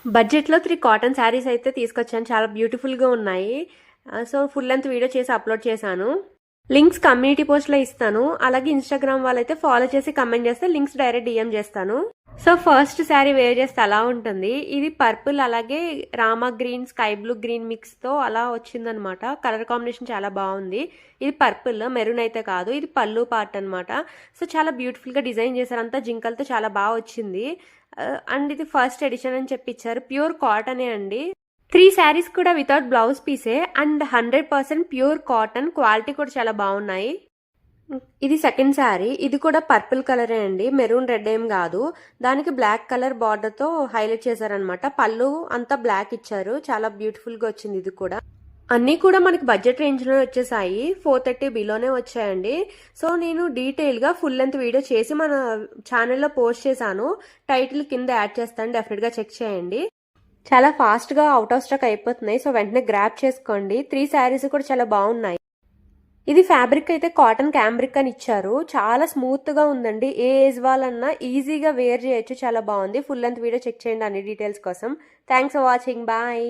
బడ్జెట్‌లో 3 కాటన్ శారీస్ అయితే తీసుకొచ్చాను. చాలా బ్యూటిఫుల్‌గా ఉన్నాయి. సో, ఫుల్ లెంత్ వీడియో చేసి అప్‌లోడ్ చేశాను. లింక్స్ కమ్యూనిటీ పోస్ట్‌లో ఇస్తాను. అలాగే ఇన్‌స్టాగ్రామ్ వాళ్ళైతే ఫాలో చేసి కమెంట్ చేస్తే లింక్స్ డైరెక్ట్ డీఎం చేస్తాను. సో, ఫస్ట్ శారీ వేర్ చేస్తే అలా ఉంటుంది. ఇది పర్పుల్ అలాగే రామా గ్రీన్, స్కై బ్లూ గ్రీన్ మిక్స్‌తో అలా వచ్చిందనమాట. కలర్ కాంబినేషన్ చాలా బాగుంది. ఇది పర్పుల్, మెరూన్ అయితే కాదు. ఇది పళ్ళు పార్ట్ అనమాట. సో, చాలా బ్యూటిఫుల్‌గా డిజైన్ చేశారు. అంతా జింకలతో చాలా బాగా వచ్చింది. అండ్ ఇది ఫస్ట్ ఎడిషన్ అని చెప్పి ఇచ్చారు. ప్యూర్ కాటనే అండి. 3 శారీస్ కూడా వితౌట్ బ్లౌజ్ పీసే అండ్ 100% ప్యూర్ కాటన్. క్వాలిటీ కూడా చాలా బాగున్నాయి. ఇది సెకండ్ శారీ. ఇది కూడా పర్పుల్ కలరే అండి. మెరూన్ రెడ్ ఏం కాదు. దానికి బ్లాక్ కలర్ బార్డర్తో హైలైట్ చేశారనమాట. పళ్ళు అంతా బ్లాక్ ఇచ్చారు. చాలా బ్యూటిఫుల్గా వచ్చింది ఇది కూడా. అన్నీ కూడా మనకి బడ్జెట్ రేంజ్లో వచ్చేసాయి. 430 బిలోనే వచ్చాయండి. సో నేను డీటెయిల్గా ఫుల్ లెంత్ వీడియో చేసి మన ఛానల్లో పోస్ట్ చేశాను. టైటిల్ కింద యాడ్ చేస్తాను, డెఫినెట్గా చెక్ చేయండి. చాలా ఫాస్ట్గా అవుట్ ఆఫ్ స్టాక్ అయిపోతున్నాయి. సో వెంటనే గ్రాప్ చేసుకోండి. 3 శారీస్ కూడా చాలా బాగున్నాయి. ఇది ఫ్యాబ్రిక్ అయితే కాటన్ క్యాంబ్రిక్ అని ఇచ్చారు. చాలా స్మూత్గా ఉందండి. ఏ ఏజ్ వాళ్ళన్నా ఈజీగా వేర్ చేయొచ్చు. చాలా బాగుంది. ఫుల్ లెంత్ వీడియో చెక్ చేయండి అన్ని డీటెయిల్స్ కోసం. Thanks for watching. బాయ్.